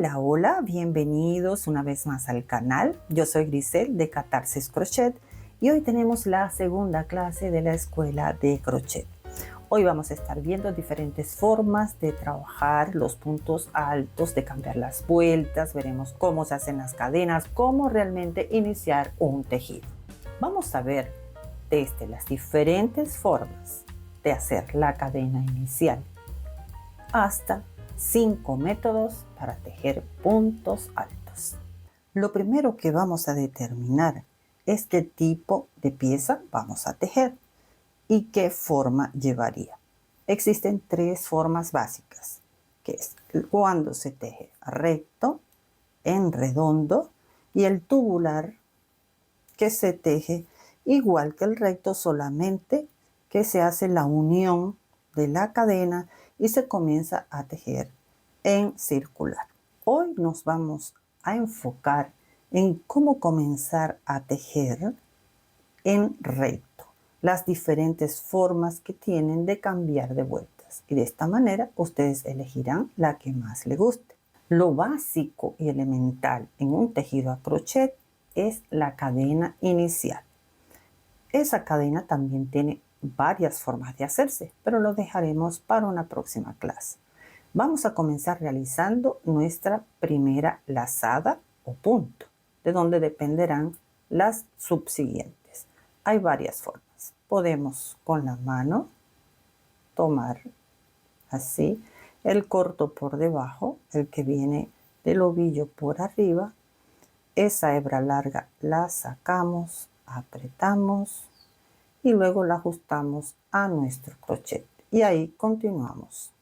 Hola, hola, bienvenidos una vez más al canal. Yo soy Grisel de Catarsis Crochet y hoy tenemos la segunda clase de la escuela de crochet. Hoy vamos a estar viendo diferentes formas de trabajar los puntos altos, de cambiar las vueltas, veremos cómo se hacen las cadenas, cómo realmente iniciar un tejido. Vamos a ver desde las diferentes formas de hacer la cadena inicial hasta 5 métodos para tejer puntos altos. Lo primero que vamos a determinar es qué tipo de pieza vamos a tejer y qué forma llevaría. Existen tres formas básicas, que es cuando se teje recto, en redondo y el tubular, que se teje igual que el recto, solamente que se hace la unión de la cadena y se comienza a tejer en circular. Hoy nos vamos a enfocar en cómo comenzar a tejer en recto, las diferentes formas que tienen de cambiar de vueltas, y de esta manera ustedes elegirán la que más les guste. Lo básico y elemental en un tejido a crochet es la cadena inicial. Esa cadena también tiene varias formas de hacerse, pero lo dejaremos para una próxima clase. Vamos a comenzar realizando nuestra primera lazada o punto, de donde dependerán las subsiguientes. Hay varias formas. Podemos con la mano tomar así el corto por debajo, el que viene del ovillo por arriba. Esa hebra larga la sacamos, apretamos y luego la ajustamos a nuestro crochet y ahí continuamos.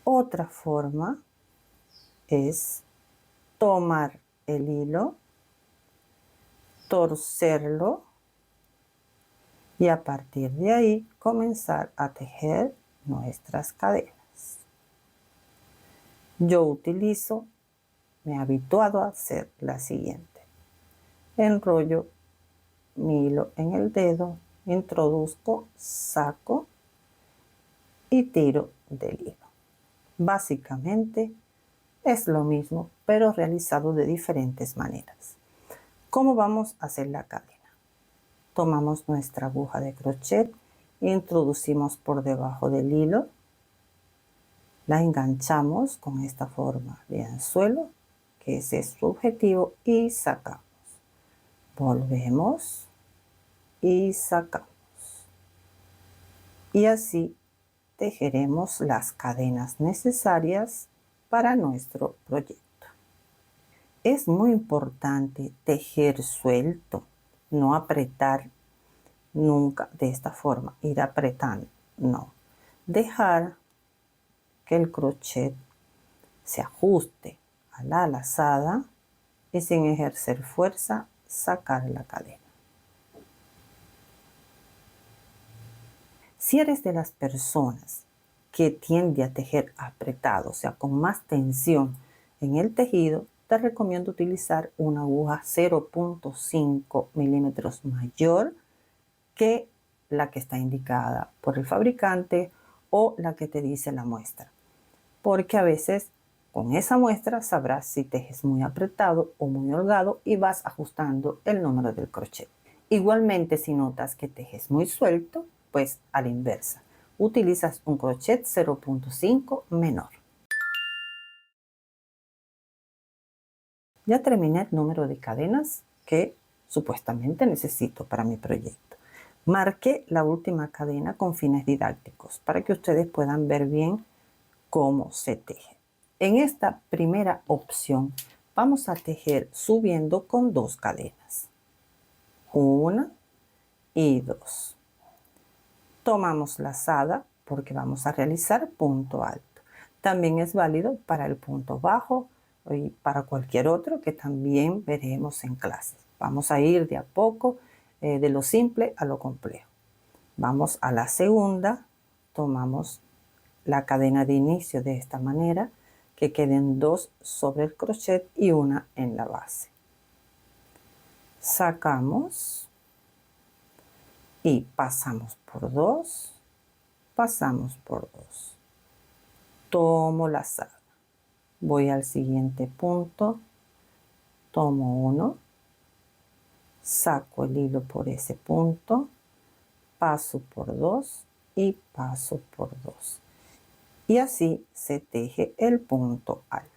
Otra forma es tomar el hilo, torcerlo y a partir de ahí comenzar a tejer nuestras cadenas. Yo me he habituado a hacer la siguiente. Enrollo mi hilo en el dedo, introduzco, saco y tiro del hilo. Básicamente es lo mismo, pero realizado de diferentes maneras. ¿Cómo vamos a hacer la cadena? Tomamos nuestra aguja de crochet, introducimos por debajo del hilo, la enganchamos con esta forma de anzuelo, que ese es su objetivo, y sacamos. Volvemos y sacamos. Y así tejeremos las cadenas necesarias para nuestro proyecto. Es muy importante tejer suelto, no apretar nunca de esta forma, ir apretando, no. Dejar que el crochet se ajuste a la lazada y sin ejercer fuerza sacar la cadena. Si eres de las personas que tiende a tejer apretado, o sea, con más tensión en el tejido, te recomiendo utilizar una aguja 0.5 milímetros mayor que la que está indicada por el fabricante o la que te dice la muestra, porque a veces con esa muestra sabrás si tejes muy apretado o muy holgado y vas ajustando el número del crochet. Igualmente, si notas que tejes muy suelto, pues a la inversa, utilizas un crochet 0.5 menor. Ya terminé el número de cadenas que supuestamente necesito para mi proyecto. Marqué la última cadena con fines didácticos para que ustedes puedan ver bien cómo se teje. En esta primera opción vamos a tejer subiendo con 2 cadenas. 1 y 2. Tomamos lazada porque vamos a realizar punto alto. También es válido para el punto bajo y para cualquier otro que también veremos en clases. Vamos a ir de a poco de lo simple a lo complejo. Vamos a la segunda, tomamos la cadena de inicio de esta manera, que queden 2 sobre el crochet y una en la base. Sacamos y pasamos por 2, pasamos por 2. Tomo lazada, voy al siguiente punto, tomo uno, saco el hilo por ese punto, paso por dos y paso por dos. Y así se teje el punto alto.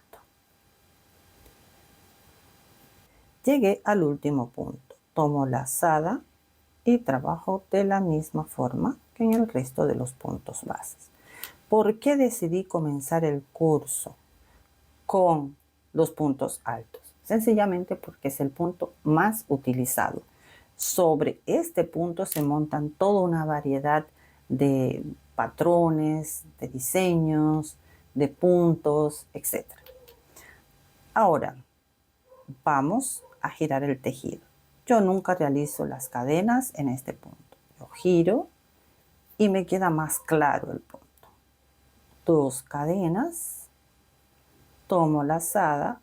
Llegué al último punto, tomo lazada y trabajo de la misma forma que en el resto de los puntos bases. ¿Por qué decidí comenzar el curso con los puntos altos? Sencillamente porque es el punto más utilizado. Sobre este punto se montan toda una variedad de patrones, de diseños, de puntos, etc. Ahora, vamos a girar el tejido. Yo nunca realizo las cadenas en este punto. Yo giro y me queda más claro el punto. 2 cadenas, tomo lazada,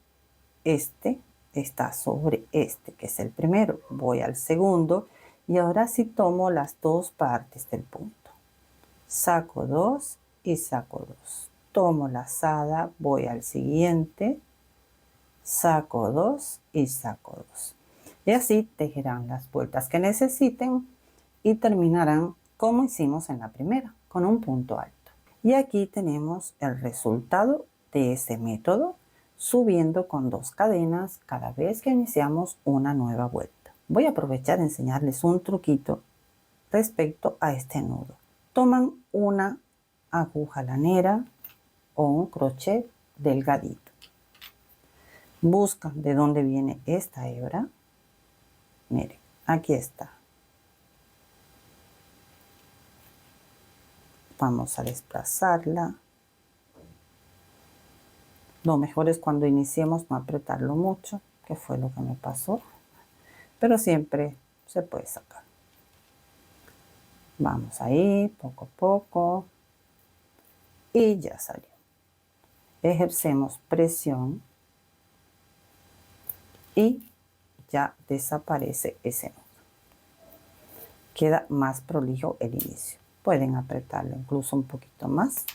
este está sobre este, que es el primero. Voy al segundo y ahora sí tomo las 2 partes del punto. Saco 2 y saco 2. Tomo lazada, voy al siguiente, saco 2 y saco 2. Y así tejerán las vueltas que necesiten y terminarán como hicimos en la primera, con un punto alto. Y aquí tenemos el resultado de ese método, subiendo con 2 cadenas cada vez que iniciamos una nueva vuelta. Voy a aprovechar de enseñarles un truquito respecto a este nudo. Toman una aguja lanera o un crochet delgadito. Buscan de dónde viene esta hebra. Miren, aquí está. Vamos a desplazarla. Lo mejor es cuando iniciemos no apretarlo mucho, que fue lo que me pasó. Pero siempre se puede sacar. Vamos ahí, poco a poco. Y ya salió. Ejercemos presión. Y ya desaparece ese nudo. Queda más prolijo el inicio. Pueden apretarlo incluso un poquito más.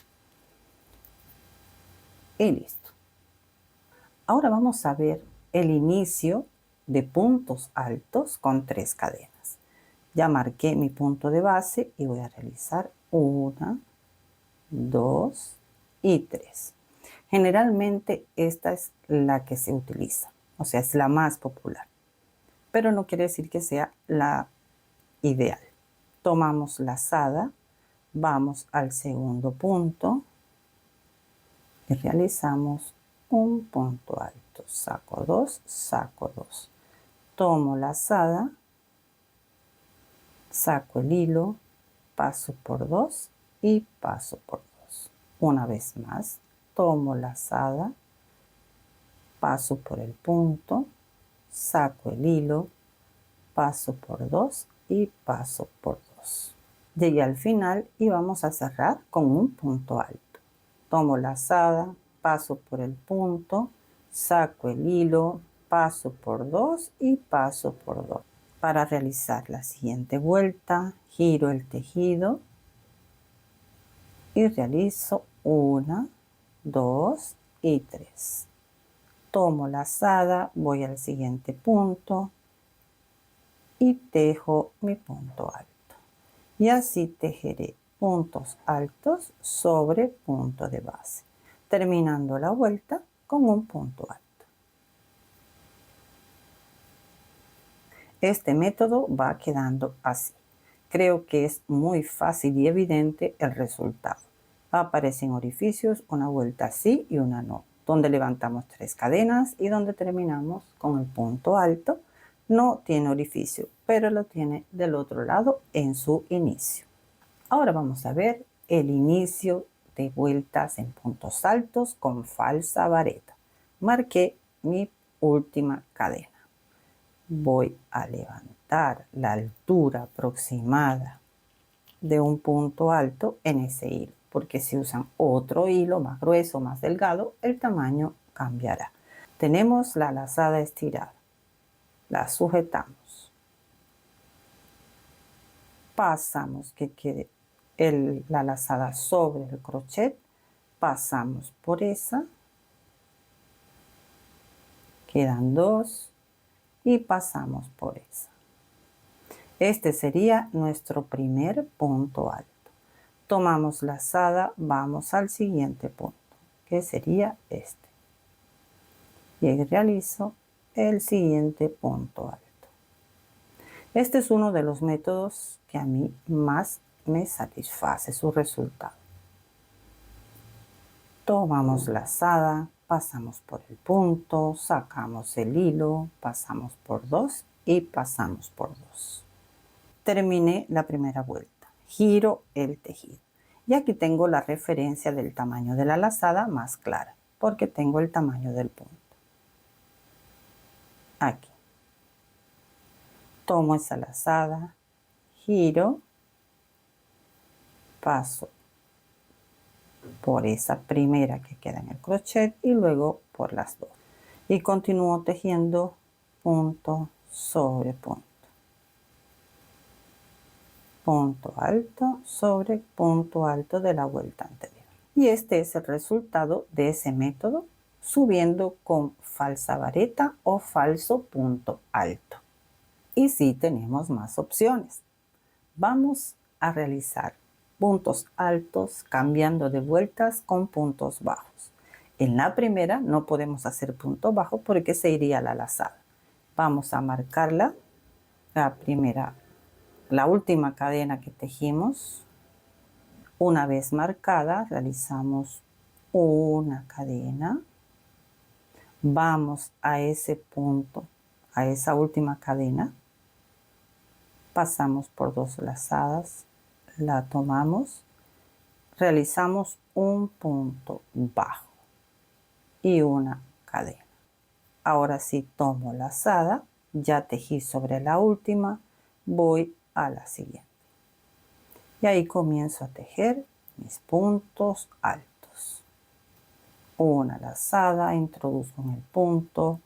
Y listo. Ahora vamos a ver el inicio de puntos altos con 3 cadenas. Ya marqué mi punto de base y voy a realizar 1, 2 y 3. Generalmente esta es la que se utiliza, o sea, es la más popular, pero no quiere decir que sea la ideal. Tomamos lazada, vamos al segundo punto y realizamos un punto alto. Saco 2, saco 2. Tomo lazada, saco el hilo, paso por 2 y paso por 2. Una vez más, tomo lazada, paso por el punto, saco el hilo, paso por 2 y paso por 2. Llegué al final y vamos a cerrar con un punto alto. Tomo lazada, paso por el punto, saco el hilo, paso por 2 y paso por 2. Para realizar la siguiente vuelta, giro el tejido y realizo 1, 2 y 3. Tomo lazada, voy al siguiente punto y tejo mi punto alto. Y así tejeré puntos altos sobre punto de base, terminando la vuelta con un punto alto. Este método va quedando así. Creo que es muy fácil y evidente el resultado. Aparecen orificios, una vuelta así y una no, donde levantamos 3 cadenas y donde terminamos con el punto alto. No tiene orificio, pero lo tiene del otro lado en su inicio. Ahora vamos a ver el inicio de vueltas en puntos altos con falsa vareta. Marqué mi última cadena. Voy a levantar la altura aproximada de un punto alto en ese hilo, porque si usan otro hilo más grueso, más delgado, el tamaño cambiará. Tenemos la lazada estirada, la sujetamos, pasamos que quede la lazada sobre el crochet, pasamos por esa Quedan 2 y pasamos por esa. Este sería nuestro primer punto alto. Tomamos lazada, vamos al siguiente punto, que sería este. Y realizo el siguiente punto alto. Este es uno de los métodos que a mí más me satisface su resultado. Tomamos lazada, pasamos por el punto, sacamos el hilo, pasamos por 2 y pasamos por 2. Terminé la primera vuelta, giro el tejido. Y aquí tengo la referencia del tamaño de la lazada más clara, porque tengo el tamaño del punto. Aquí. Tomo esa lazada, giro, paso por esa primera que queda en el crochet y luego por las 2. Y continúo tejiendo punto sobre punto. Punto alto sobre punto alto de la vuelta anterior. Y este es el resultado de ese método, subiendo con falsa vareta o falso punto alto. Y sí tenemos más opciones. Vamos a realizar puntos altos cambiando de vueltas con puntos bajos. En la primera no podemos hacer punto bajo porque se iría la lazada. Vamos a marcarla, la última cadena que tejimos. Una vez marcada, realizamos una cadena. Vamos a ese punto, a esa última cadena. Pasamos por 2 lazadas, la tomamos, realizamos un punto bajo y una cadena. Ahora sí tomo lazada, ya tejí sobre la última, voy a la siguiente. Y ahí comienzo a tejer mis puntos altos. Una lazada, introduzco en el punto,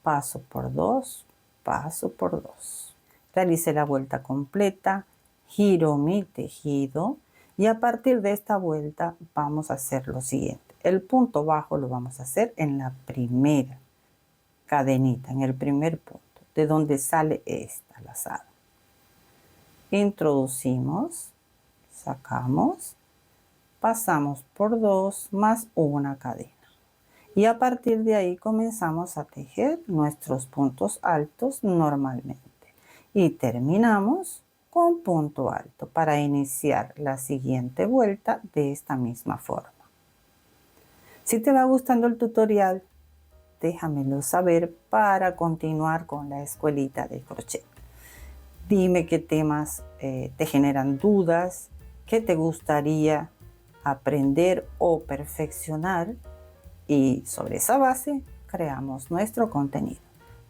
paso por 2, paso por 2. Realicé la vuelta completa, giro mi tejido y a partir de esta vuelta vamos a hacer lo siguiente. El punto bajo lo vamos a hacer en la primera cadenita, en el primer punto, de donde sale esta lazada. Introducimos, sacamos, pasamos por 2 más una cadena. Y a partir de ahí comenzamos a tejer nuestros puntos altos normalmente. Y terminamos con punto alto para iniciar la siguiente vuelta de esta misma forma. Si te va gustando el tutorial, déjamelo saber para continuar con la escuelita de crochet. Dime qué temas te generan dudas, qué te gustaría aprender o perfeccionar y sobre esa base creamos nuestro contenido.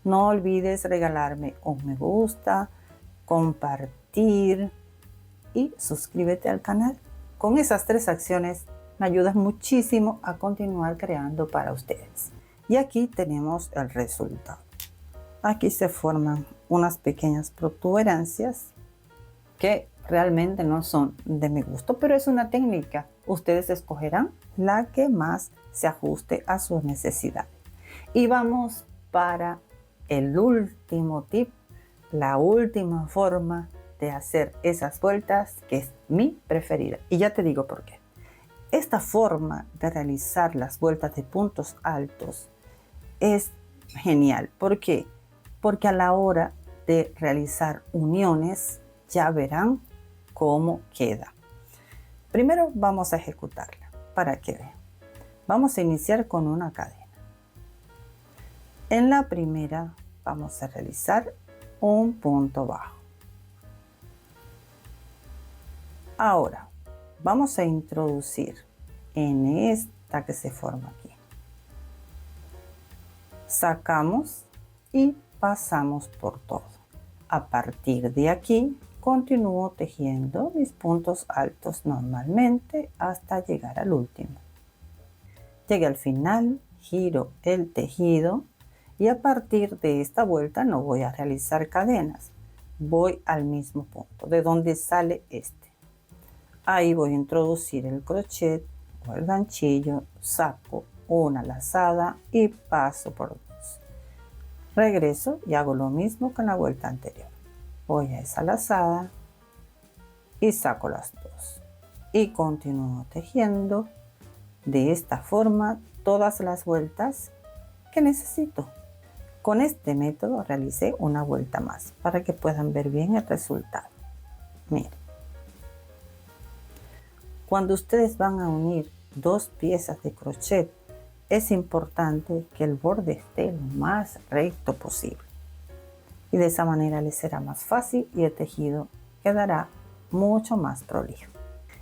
No olvides regalarme un me gusta, compartir y suscríbete al canal. Con esas 3 acciones me ayudas muchísimo a continuar creando para ustedes. Y aquí tenemos el resultado. Aquí se forman unas pequeñas protuberancias que realmente no son de mi gusto, pero es una técnica. Ustedes escogerán la que más se ajuste a sus necesidades. Y vamos para el último tip, la última forma de hacer esas vueltas que es mi preferida. Y ya te digo por qué. Esta forma de realizar las vueltas de puntos altos es genial. ¿Por qué? Porque a la hora de realizar uniones ya verán cómo queda. Primero vamos a ejecutarla para que vean. Vamos a iniciar con una cadena. En la primera vamos a realizar un punto bajo. Ahora vamos a introducir en esta que se forma aquí. Sacamos y pasamos por todo. A partir de aquí continúo tejiendo mis puntos altos normalmente hasta llegar al último. Llegué al final, giro el tejido y a partir de esta vuelta no voy a realizar cadenas. Voy al mismo punto de donde sale este. Ahí voy a introducir el crochet o el ganchillo, saco una lazada y paso por 2. Regreso y hago lo mismo con la vuelta anterior. Voy a esa lazada y saco las dos. Y continúo tejiendo de esta forma todas las vueltas que necesito. Con este método realicé una vuelta más para que puedan ver bien el resultado. Miren. Cuando ustedes van a unir dos piezas de crochet, es importante que el borde esté lo más recto posible. Y de esa manera les será más fácil y el tejido quedará mucho más prolijo.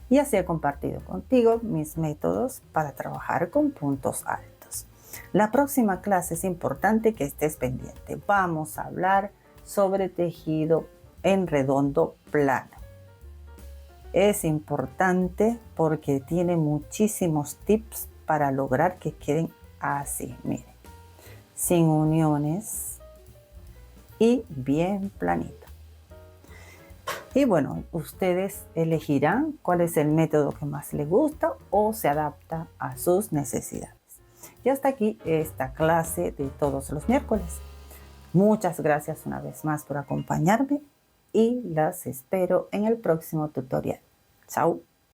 Y así he compartido contigo mis métodos para trabajar con puntos altos. La próxima clase es importante que estés pendiente. Vamos a hablar sobre tejido en redondo plano. Es importante porque tiene muchísimos tips para lograr que queden así, miren, sin uniones y bien planito. Y bueno, ustedes elegirán cuál es el método que más les gusta o se adapta a sus necesidades. Y hasta aquí esta clase de todos los miércoles. Muchas gracias una vez más por acompañarme y las espero en el próximo tutorial. Chao.